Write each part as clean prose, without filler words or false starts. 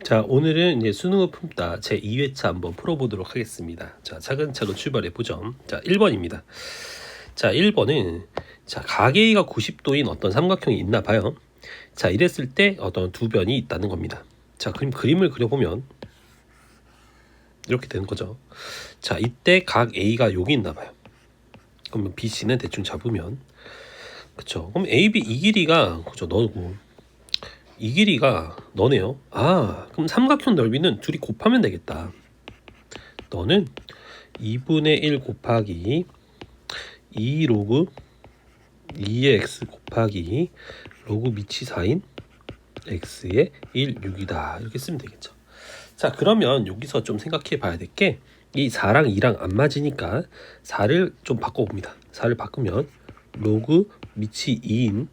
자, 오늘은 이제 수능을 품다 제 2회차 한번 풀어보도록 하겠습니다. 자, 차근차근 출발해 보죠. 자, 1번입니다. 자, 1번은 자, 가계이가 90도인 어떤 삼각형이 있나 봐요. 자, 이랬을 때 어떤 두 변이 있다는 겁니다. 자, 그림을 그려보면 이렇게 되는 거죠. 자, 이때 각 A가 여기 있나 봐요. 그러면 BC는 대충 잡으면 그쵸. 그럼 AB 이 길이가 그죠, 너고 이 길이가 너네요. 아, 그럼 삼각형 넓이는 둘이 곱하면 되겠다. 너는 2분의 1 곱하기 2 로그 2의 x 곱하기 로그 밑이 4인 x의 1, 6이다. 이렇게 쓰면 되겠죠. 자, 그러면 여기서 좀 생각해 봐야 될 게 이 4랑 2랑 안 맞으니까 4를 좀 바꿔봅니다. 4를 바꾸면 로그 밑이 2인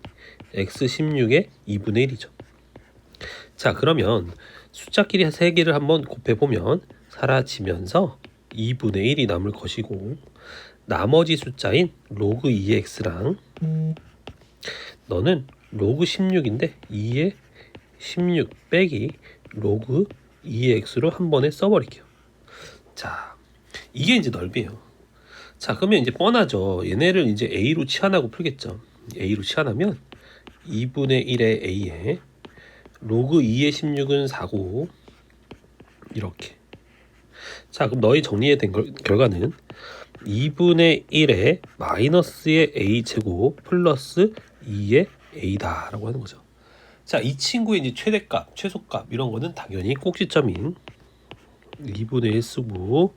x 16의 2분의 1이죠. 자, 그러면 숫자끼리 3개를 한번 곱해보면 사라지면서 2분의 1이 남을 것이고, 나머지 숫자인 로그 2의 x랑 너는 로그 16인데 2의 16 빼기 로그 2의 x로 한 번에 써버릴게요. 자, 이게 이제 넓이에요. 자, 그러면 이제 뻔하죠. 얘네를 이제 a로 치환하고 풀겠죠. a로 치환하면 2분의 1의 a에 로그 2의 16은 4고 이렇게. 자, 그럼 너희 정리된 결과는 2분의 1의 마이너스의 a제곱 플러스 2의 a다 라고 하는 거죠. 자, 이 친구의 이제 최대값, 최소값 이런 거는 당연히 꼭지점인 2분의 1 쓰고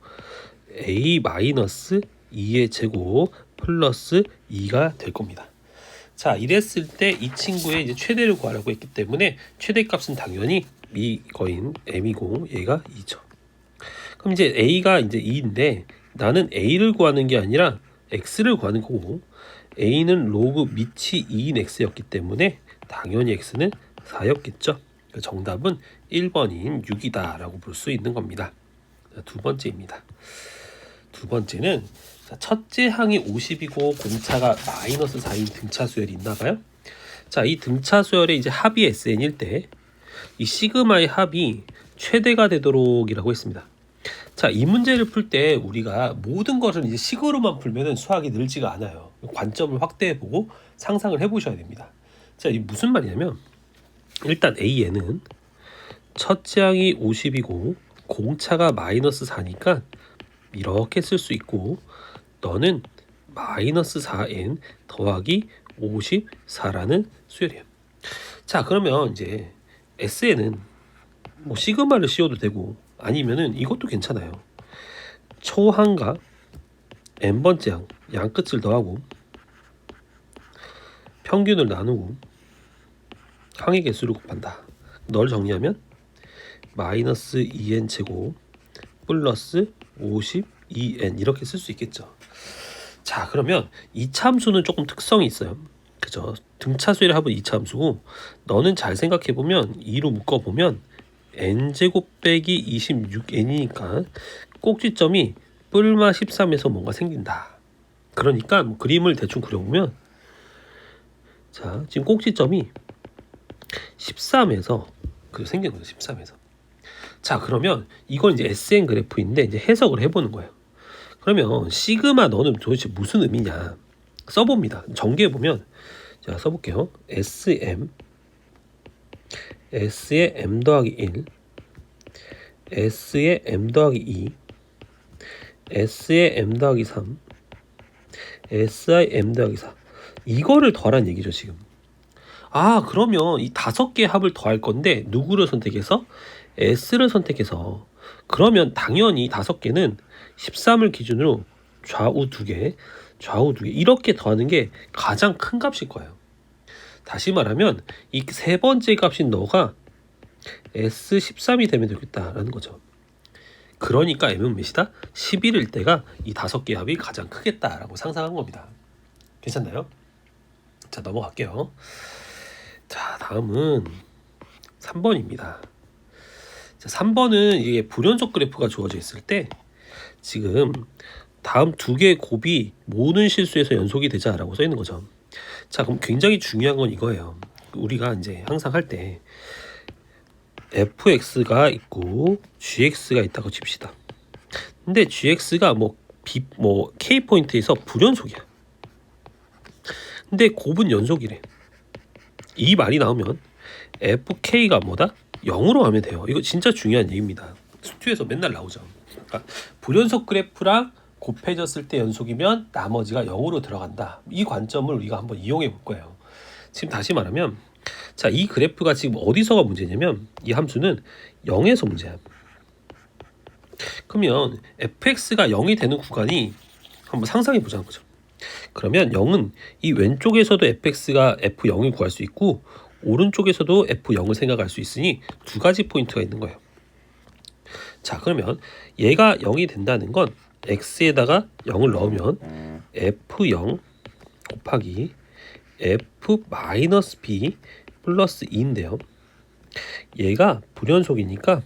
a 마이너스 2의 제곱 플러스 2가 될 겁니다. 자, 이랬을 때 이 친구의 이제 최대를 구하라고 했기 때문에 최대값은 당연히 이거인 m이고 얘가 2죠. 그럼 이제 a가 이제 2인데 나는 a를 구하는 게 아니라 x를 구하는 거고, a는 로그 밑이 2인 x였기 때문에 당연히 x는 4였겠죠. 정답은 1번인 6이다 라고 볼 수 있는 겁니다. 두 번째입니다. 두 번째는 첫째 항이 50이고 공차가 마이너스 4인 등차 수열이 있나 봐요. 자, 이 등차 수열의 이제 합이 SN일 때 이 시그마의 합이 최대가 되도록 이라고 했습니다. 자, 이 문제를 풀 때 우리가 모든 것을 이제 식으로만 풀면은 수학이 늘지가 않아요. 관점을 확대해보고 상상을 해보셔야 됩니다. 자, 이 무슨 말이냐면 일단 A에는 첫째 항이 50이고 공차가 마이너스 4니까 이렇게 쓸 수 있고, 너는 마이너스 4n 더하기 54라는 수열이에요. 자, 그러면 이제 S에는 뭐 시그마를 씌워도 되고 아니면은 이것도 괜찮아요. 초항과 n번째 항 양 끝을 더하고 평균을 나누고 항의 개수를 곱한다. 널 정리하면 마이너스 2n 제곱 플러스 52n 이렇게 쓸 수 있겠죠. 자, 그러면 이차함수는 조금 특성이 있어요. 그죠? 등차수의 합은 이차함수고, 너는 잘 생각해보면 2로 묶어보면 n제곱 빼기 26n이니까 꼭지점이 뿔마 13에서 뭔가 생긴다. 그러니까 뭐 그림을 대충 그려보면, 자, 지금 꼭지점이 13에서 생긴 거예요. 13에서. 자, 그러면 이건 이제 SN 그래프인데 이제 해석을 해보는 거예요. 그러면 시그마 너는 도대체 무슨 의미냐 써봅니다. 전개해보면, 자, 써볼게요. SM S의 M 더하기 1 S의 M 더하기 2 S의 M 더하기 3 SI M 더하기 4 이거를 더하란 얘기죠 지금. 아, 그러면 이 5개의 합을 더할 건데 누구를 선택해서? S를 선택해서. 그러면 당연히 5개는 13을 기준으로 좌우 2개, 좌우 2개 이렇게 더하는 게 가장 큰 값일 거예요. 다시 말하면 이 세 번째 값인 너가 S13이 되면 되겠다라는 거죠. 그러니까 M은 몇이다? 11일 때가 이 5개의 합이 가장 크겠다라고 상상한 겁니다. 괜찮나요? 자, 넘어갈게요. 자, 다음은 3번입니다. 자, 3번은 이게 불연속 그래프가 주어져 있을 때 지금 다음 2개의 곱이 모든 실수에서 연속이 되자라고 써 있는 거죠. 자, 그럼 굉장히 중요한 건 이거예요. 우리가 이제 항상 할 때 fx가 있고 gx가 있다고 칩시다. 근데 gx가 뭐 k 포인트에서 불연속이야. 근데 곱은 연속이래. 이 말이 나오면 fk가 뭐다? 0으로 하면 돼요. 이거 진짜 중요한 얘기입니다. 수투에서 맨날 나오죠. 그러니까 불연속 그래프랑 곱해졌을 때 연속이면 나머지가 0으로 들어간다. 이 관점을 우리가 한번 이용해 볼 거예요. 지금 다시 말하면 자, 이 그래프가 지금 어디서가 문제냐면 이 함수는 0에서 문제야. 그러면 fx가 0이 되는 구간이 한번 상상해 보자는 거죠. 그러면 0은 이 왼쪽에서도 fx가 f0을 구할 수 있고 오른쪽에서도 f0을 생각할 수 있으니 두 가지 포인트가 있는 거예요. 자, 그러면 얘가 0이 된다는 건 x에다가 0을 넣으면 f0 곱하기 f-b 플러스 2인데요. 얘가 불연속이니까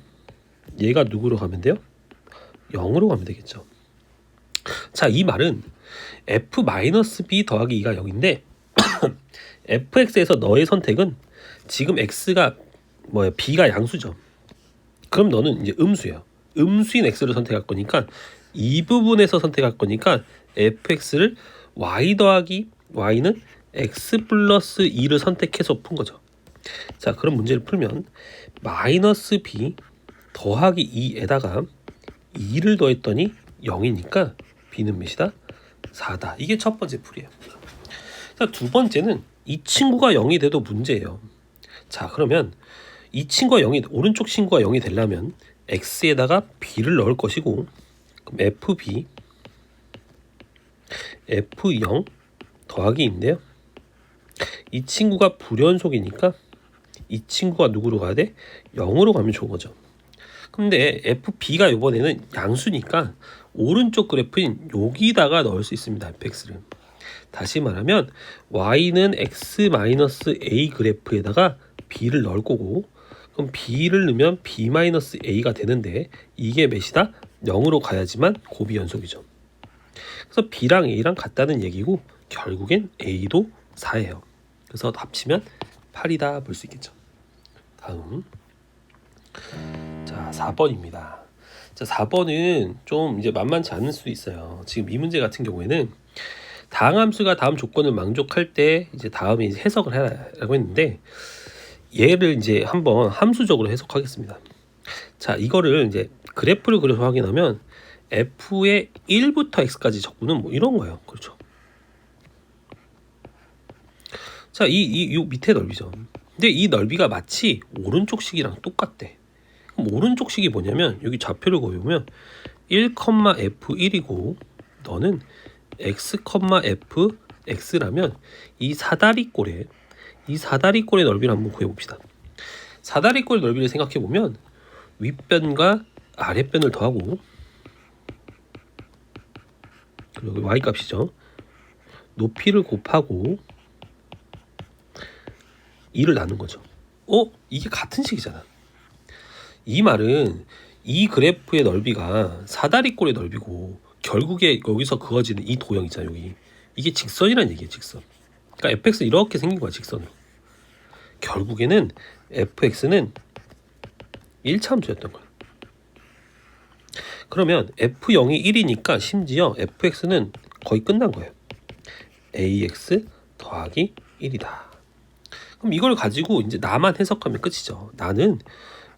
얘가 누구로 가면 돼요? 0으로 가면 되겠죠. 자, 이 말은 f-b 더하기 2가 0인데 fx에서 너의 선택은 지금 x가 b가 양수죠. 그럼 너는 이제 음수예요. 음수인 x를 선택할 거니까 이 부분에서 선택할 거니까 fx를 y 더하기 y는 x 플러스 2를 선택해서 푼 거죠. 자, 그럼 문제를 풀면 마이너스 b 더하기 2에다가 2를 더했더니 0이니까 b는 몇이다? 4다. 이게 첫 번째 풀이에요. 자, 두 번째는 이 친구가 0이 돼도 문제예요. 자, 그러면 이 친구가 0이 오른쪽 친구가 0이 되려면 x에다가 b를 넣을 것이고 그럼 fb f0 더하기인데요. 이 친구가 불연속이니까 이 친구가 누구로 가야 돼? 0으로 가면 좋은 거죠. 근데 fb가 이번에는 양수니까 오른쪽 그래프인 여기다가 넣을 수 있습니다. fx를. 다시 말하면 y는 x-a 그래프에다가 b를 넣을 거고 그럼 b를 넣으면 b-a가 되는데 이게 몇이다? 0으로 가야지만 곱이 연속이죠. 그래서 b랑 a랑 같다는 얘기고 결국엔 a도 4예요. 그래서 합치면 8이다 볼 수 있겠죠. 다음 자 4번입니다. 자 4번은 좀 이제 만만치 않을 수도 있어요. 지금 이 문제 같은 경우에는 다항 함수가 다음 조건을 만족할 때 이제 다음에 이제 해석을 하라고 했는데 얘를 이제 한번 함수적으로 해석하겠습니다. 자, 이거를 이제 그래프를 그려서 확인하면 f의 1부터 x까지 적분은 뭐 이런 거예요. 그렇죠. 자, 이 밑에 넓이죠. 근데 이 넓이가 마치 오른쪽 식이랑 똑같대. 그럼 오른쪽 식이 뭐냐면 여기 좌표를 그려보면 1,f1이고 너는 x,f x라면 이 사다리꼴의 넓이를 한번 구해봅시다. 사다리꼴 넓이를 생각해보면 윗변과 아랫변을 더하고 그리고 y값이죠. 높이를 곱하고 2를 나눈 거죠. 이게 같은 식이잖아. 이 말은 이 그래프의 넓이가 사다리꼴의 넓이고 결국에 여기서 그어지는 이 도형 있잖아. 여기 이게 직선이라는 얘기예요. 직선. 그러니까 fx 이렇게 생긴 거야. 직선으로. 결국에는 fx는 1차 함수였던 거야. 그러면 f0이 1이니까 심지어 fx는 거의 끝난 거예요. ax 더하기 1이다. 그럼 이걸 가지고 이제 나만 해석하면 끝이죠. 나는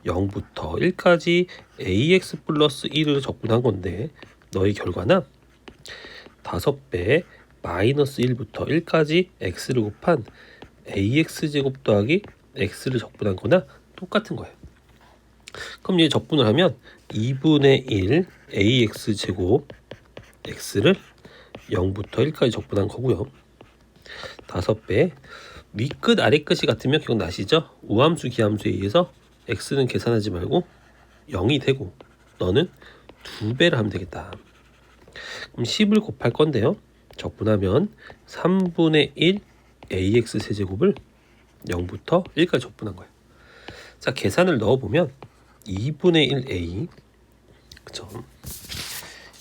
0부터 1까지 ax 플러스 1을 적분한 건데 너의 결과는 5배 마이너스 1부터 1까지 x를 곱한 ax제곱 더하기 x를 적분한 거나 똑같은 거예요. 그럼 얘 적분을 하면 2분의 1 ax제곱 x를 0부터 1까지 적분한 거고요. 5배 윗끝 아랫끝이 같으면 기억나시죠? 우함수 기함수에 의해서 x는 계산하지 말고 0이 되고 너는 2배를 하면 되겠다. 그럼 10을 곱할 건데요. 적분하면 3분의 1 ax 세제곱을 0부터 1까지 적분한 거예요. 자, 계산을 넣어보면 2분의 1 a 그쵸?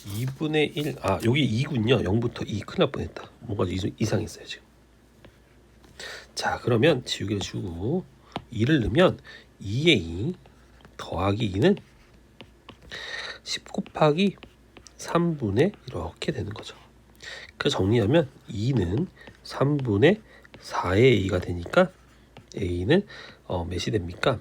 2분의 1 여기 2군요. 0부터 2 큰일 날 뻔했다. 뭔가 이상했어요 지금. 자, 그러면 지우개 주고 2를 넣으면 2에 2 더하기 2는 10 곱하기 3분의 이렇게 되는 거죠. 그래서 정리하면 2는 3분의 4의 a가 되니까 a는 몇이 됩니까?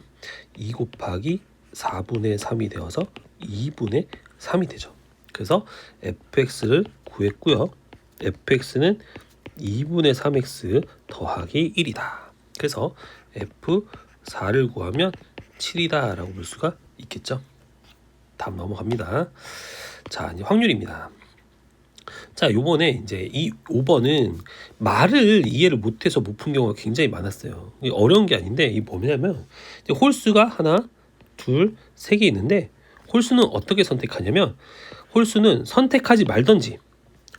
2 곱하기 4분의 3이 되어서 2분의 3이 되죠. 그래서 fx를 구했고요. fx는 2분의 3x 더하기 1이다. 그래서 f4를 구하면 7이다 라고 볼 수가 있겠죠. 다음 넘어갑니다. 자, 이제 확률입니다. 자, 요번에 이제 이 5번은 말을 이해를 못해서 못 푼 경우가 굉장히 많았어요. 이게 어려운 게 아닌데 이게 뭐냐면 이제 홀수가 하나, 둘, 세 개 있는데 홀수는 어떻게 선택하냐면 홀수는 선택하지 말던지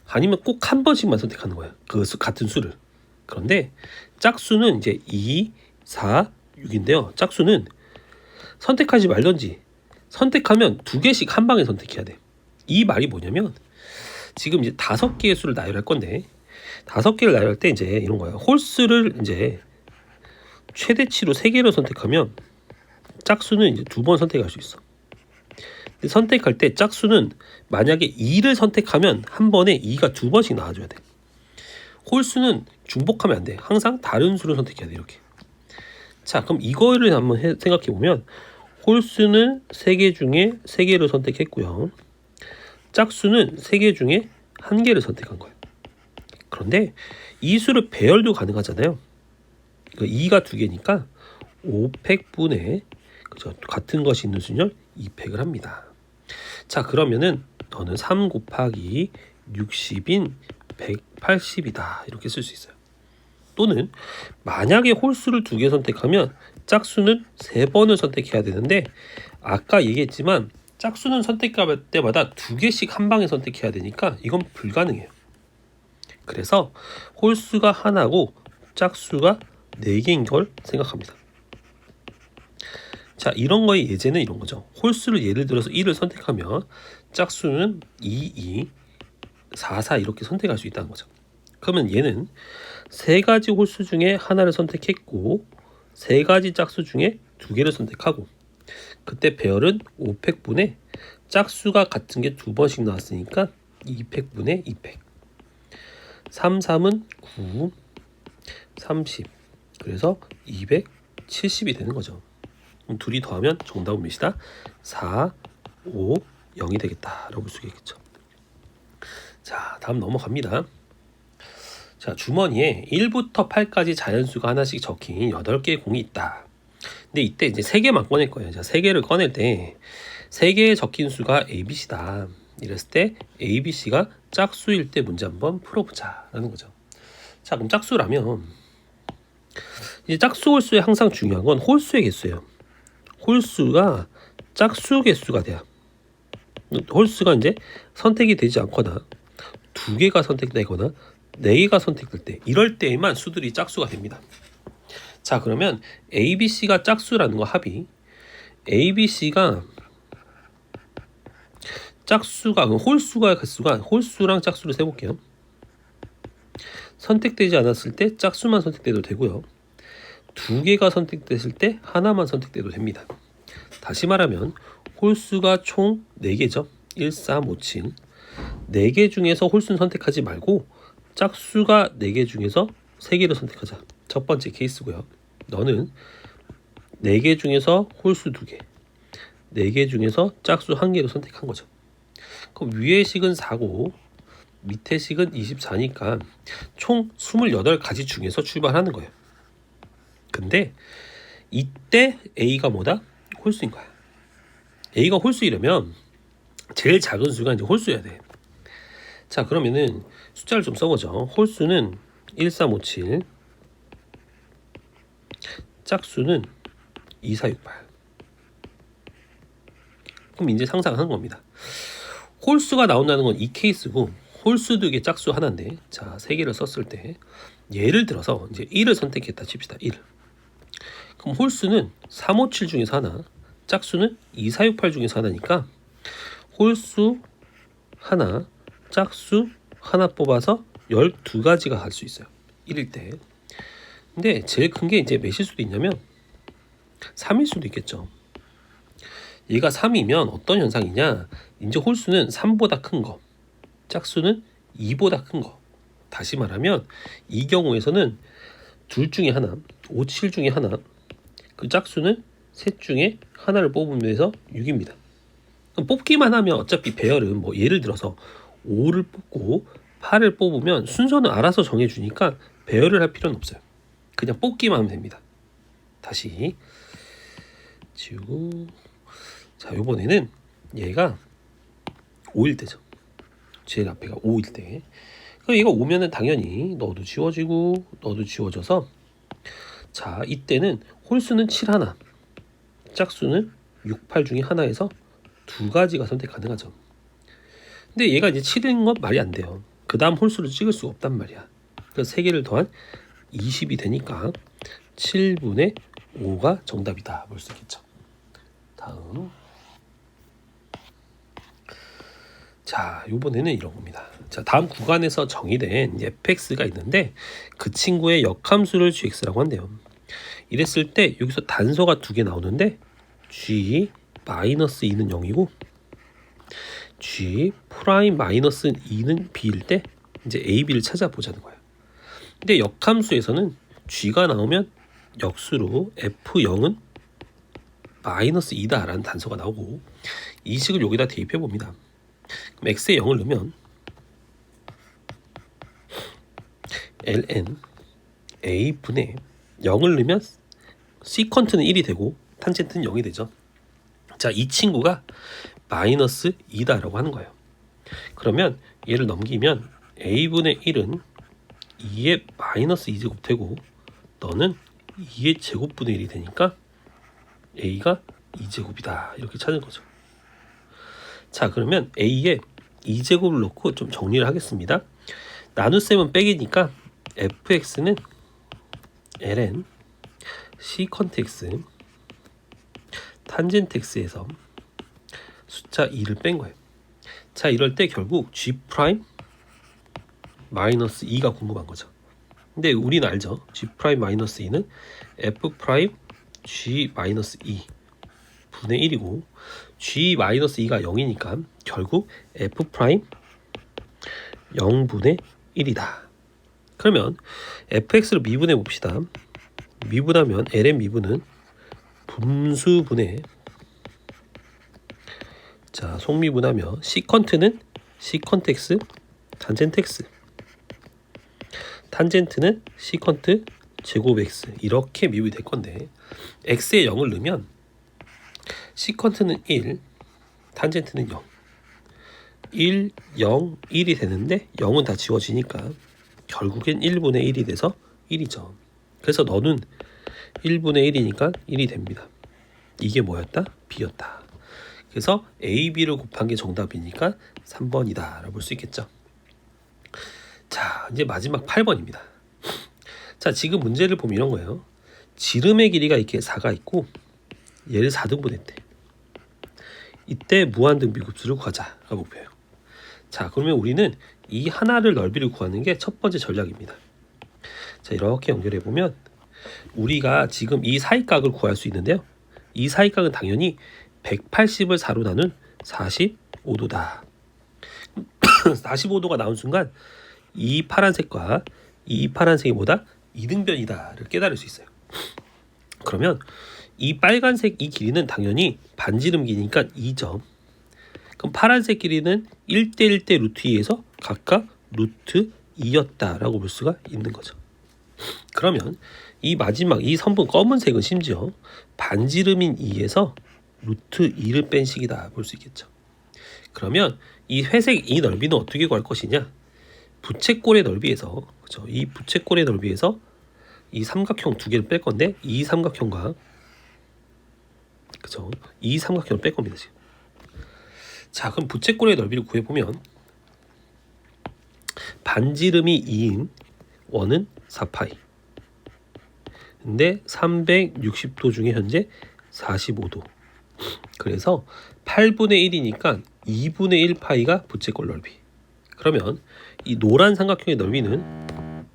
아니면 꼭 한 번씩만 선택하는 거예요. 그 같은 수를. 그런데 짝수는 이제 2, 4, 6인데요. 짝수는 선택하지 말던지 선택하면 두 개씩 한 방에 선택해야 돼. 이 말이 뭐냐면 지금 이제 5개의 수를 나열할 건데 5개를 나열할 때 이제 이런 거예요. 홀수를 이제 최대치로 3개로 선택하면 짝수는 이제 2번 선택할 수 있어. 근데 선택할 때 짝수는 만약에 2를 선택하면 한 번에 2가 2번씩 나와줘야 돼. 홀수는 중복하면 안 돼. 항상 다른 수를 선택해야 돼. 이렇게. 자, 그럼 이거를 한번 생각해 보면 홀수는 3개 중에 3개를 선택했고요. 짝수는 3개 중에 1개를 선택한 거예요. 그런데 이 수를 배열도 가능하잖아요. 2가 2개니까 5팩분의 그죠? 같은 것이 있는 수를 2팩을 합니다. 자, 그러면은 너는 3 곱하기 60인 180이다. 이렇게 쓸 수 있어요. 또는 만약에 홀수를 2개 선택하면 짝수는 3번을 선택해야 되는데 아까 얘기했지만 짝수는 선택할 때마다 2개씩 한 방에 선택해야 되니까 이건 불가능해요. 그래서 홀수가 하나고 짝수가 4개인 걸 생각합니다. 자, 이런 거의 예제는 이런 거죠. 홀수를 예를 들어서 1을 선택하면 짝수는 2, 2, 4, 4 이렇게 선택할 수 있다는 거죠. 그러면 얘는 3가지 홀수 중에 하나를 선택했고 3가지 짝수 중에 2개를 선택하고 그때 배열은 5팩분의 짝수가 같은 게 2번씩 나왔으니까 2팩분의 2팩 3, 3은 9, 30 그래서 270이 되는 거죠. 그럼 둘이 더하면 정답은 몇이다? 4, 5, 0이 되겠다 라고 볼 수 있겠죠. 자, 다음 넘어갑니다. 자, 주머니에 1부터 8까지 자연수가 하나씩 적힌 8개의 공이 있다. 근데 이때 이제 3개만 꺼낼 거예요. 자, 3개를 꺼낼 때 3개에 적힌 수가 ABC다. 이랬을 때 ABC가 짝수일 때 문제 한번 풀어보자 라는 거죠. 자, 그럼 짝수라면 이제 짝수 홀수에 항상 중요한 건 홀수의 개수예요. 홀수가 짝수 개수가 돼야 홀수가 이제 선택이 되지 않거나 2개가 선택되거나 4개가 선택될 때 이럴 때에만 수들이 짝수가 됩니다. 자, 그러면 ABC가 짝수라는 거 합이 ABC가 짝수가 홀수가 개수가 홀수랑 짝수를 세볼게요. 선택되지 않았을 때 짝수만 선택돼도 되고요. 2개가 선택됐을 때 하나만 선택돼도 됩니다. 다시 말하면 홀수가 총 4개죠. 1, 3, 5, 7 4개 중에서 홀수는 선택하지 말고 짝수가 4개 중에서 3개를 선택하자. 첫 번째 케이스고요. 너는 4개 중에서 홀수 2개 4개 중에서 짝수 1개를 선택한 거죠. 그럼 위의 식은 4고 밑의 식은 24니까 총 28가지 중에서 출발하는 거예요. 근데 이때 A가 뭐다? 홀수인 거야. A가 홀수이려면 제일 작은 수가 이제 홀수여야 돼. 자, 그러면은 숫자를 좀 써보죠. 홀수는 1, 3, 5, 7 짝수는 2, 4, 6, 8 그럼 이제 상상하는 겁니다. 홀수가 나온다는 건 이 케이스고 홀수도 이게 짝수 하나인데 자, 3개를 썼을 때 예를 들어서 이제 1을 선택했다 칩시다. 1 그럼 홀수는 3, 5, 7 중에서 하나 짝수는 2, 4, 6, 8 중에서 하나니까 홀수 하나 짝수 하나 뽑아서 12가지가 갈 수 있어요. 1일 때. 근데 제일 큰 게 이제 몇일 수도 있냐면 3일 수도 있겠죠. 얘가 3이면 어떤 현상이냐? 이제 홀수는 3보다 큰 거, 짝수는 2보다 큰 거. 다시 말하면 이 경우에서는 둘 중에 하나, 5, 7 중에 하나, 그 짝수는 셋 중에 하나를 뽑으면서 6입니다. 그럼 뽑기만 하면 어차피 배열은 뭐 예를 들어서 5를 뽑고 8을 뽑으면 순서는 알아서 정해주니까 배열을 할 필요는 없어요. 그냥 뽑기만 하면 됩니다. 다시 지우고, 자, 요번에는 얘가 5일 때죠. 제일 앞에가 5일 때. 그럼 얘가 오면은 당연히 너도 지워지고 너도 지워져서, 자, 이때는 홀수는 7 하나, 짝수는 6, 8 중에 하나에서 두 가지가 선택 가능하죠. 근데 얘가 이제 7인 건 말이 안 돼요. 그 다음 홀수를 찍을 수가 없단 말이야. 그래서 3개를 더한 20이 되니까 7분의 5가 정답이다 볼 수 있겠죠. 다음, 자, 이번에는 이런 겁니다. 자, 다음 구간에서 정의된 fx가 있는데 그 친구의 역함수를 gx라고 한대요. 이랬을 때 여기서 단서가 두 개 나오는데 g 마이너스 2는 0이고 g 프라임 마이너스 2는 b일 때 이제 a, b를 찾아보자는 거예요. 근데 역함수에서는 g가 나오면 역수로 f0은 마이너스 2다라는 단서가 나오고 이 식을 여기다 대입해 봅니다. 그럼 x에 0을 넣으면 ln a분의 0을 넣으면 시컨트는 1이 되고 탄젠트는 0이 되죠. 자, 이 친구가 마이너스 2다라고 하는 거예요. 그러면 얘를 넘기면 a분의 1은 2의 마이너스 2제곱 되고 너는 2의 제곱분의 1이 되니까 a가 2제곱이다 이렇게 찾은 거죠. 자, 그러면 a에 2제곱을 놓고 좀 정리를 하겠습니다. 나눗셈은 빼기니까 fx는 ln 시컨트 x 탄젠트 x에서 숫자 2를 뺀 거예요. 자, 이럴 때 결국 g 프라임 마이너스 2가 궁금한 거죠. 근데 우리는 알죠. g 프라임 마이너스 2는 f 프라임 g 마이너스 2 분의 1이고 g 마이너스 2가 0이니까 결국 f 프라임 0분의 1이다. 그러면 fx를 미분해 봅시다. 미분하면 ln 미분은 분수분의, 자, 속미분하면 시컨트는 시컨트 x 탄젠트 x, 탄젠트는 시컨트 제곱 x 이렇게 미분이 될 건데 x에 0을 넣으면 시컨트는 1, 탄젠트는 0, 1, 0, 1이 되는데 0은 다 지워지니까 결국엔 1분의 1이 돼서 1이죠. 그래서 너는 1분의 1이니까 1이 됩니다. 이게 뭐였다? b였다. 그래서 a, b를 곱한 게 정답이니까 3번이다 라고 볼 수 있겠죠. 자, 이제 마지막 8번입니다. 자, 지금 문제를 보면 이런 거예요. 지름의 길이가 이렇게 4가 있고 얘를 4등분했대. 이때 무한등비급수를 구하자가 목표예요. 자, 그러면 우리는 이 하나를 넓이를 구하는 게 첫 번째 전략입니다. 자, 이렇게 연결해 보면 우리가 지금 이 사이각을 구할 수 있는데요. 이 사이각은 당연히 180을 4로 나눈 45도다. 45도가 나온 순간 이 파란색과 이 파란색이 뭐다? 이등변이다를 깨달을 수 있어요. 그러면 이 빨간색 이 길이는 당연히 반지름 길이니까 2점. 그럼 파란색 길이는 1대 1대 루트 2에서 각각 루트 2였다라고 볼 수가 있는 거죠. 그러면 이 마지막 이 선분 검은색은 심지어 반지름인 2에서 루트 2를 뺀 식이다 볼 수 있겠죠. 그러면 이 회색 이 넓이는 어떻게 구할 것이냐? 부채꼴의 넓이에서, 그렇죠? 이 부채꼴의 넓이에서 이 삼각형 두 개를 뺄 건데 이 삼각형과, 그렇죠? 이 삼각형을 뺄 겁니다 지금. 자, 그럼 부채꼴의 넓이를 구해보면 반지름이 2인 원은 4파이. 근데 360도 중에 현재 45도. 그래서 8분의 1이니까 2분의 1파이가 부채꼴 넓이. 그러면 이 노란 삼각형의 넓이는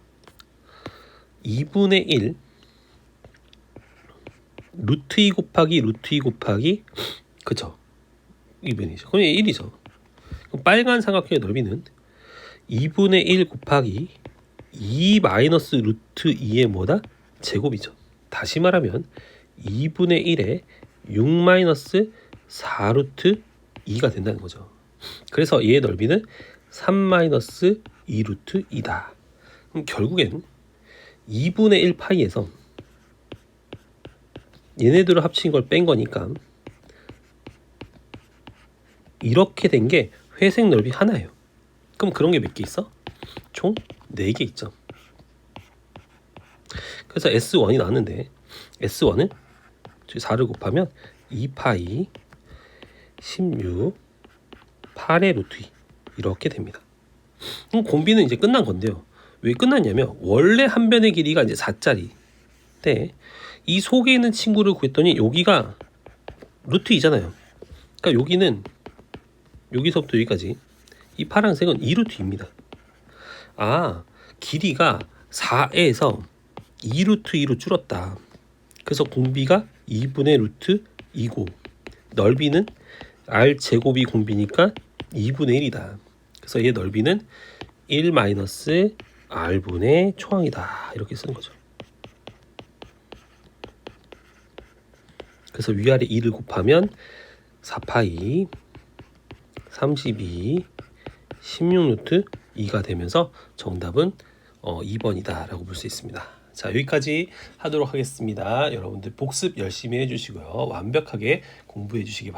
2분의 1 루트 2 곱하기 루트 2 곱하기 그쵸? 2분이죠. 그럼 1이죠. 그럼 빨간 삼각형의 넓이는 2분의 1 곱하기 2 마이너스 루트 2의 뭐다? 제곱이죠. 다시 말하면 2분의 1에 6 마이너스 4 루트 2가 된다는 거죠. 그래서 얘의 넓이는 3 마이너스 2 루트 2다. 그럼 결국엔 2분의 1 파이에서 얘네들을 합친 걸 뺀 거니까 이렇게 된 게 회색 넓이 하나예요. 그럼 그런 게 몇 개 있어? 총 4개 있죠. 그래서 S1이 나왔는데 S1은 4를 곱하면 2파이 16 8의 루트 2 이렇게 됩니다. 그럼 곰비는 이제 끝난 건데요. 왜 끝났냐면 원래 한 변의 길이가 이제 4짜리인데 이 속에 있는 친구를 구했더니 여기가 루트 2잖아요. 그러니까 여기는 여기서부터 여기까지 이 파란색은 2루트 2입니다. 아, 길이가 4에서 2루트 2로 줄었다. 그래서 공비가 2분의 루트 2고 넓이는 r 제곱이 공비니까 2분의 1이다. 그래서 얘 넓이는 1 마이너스 r분의 초항이다. 이렇게 쓰는 거죠. 그래서 위아래 2를 곱하면 4파이 32 16루트 2가 되면서 정답은 2번이다 라고 볼 수 있습니다. 자, 여기까지 하도록 하겠습니다. 여러분들 복습 열심히 해주시고요. 완벽하게 공부해 주시기 바랍니다.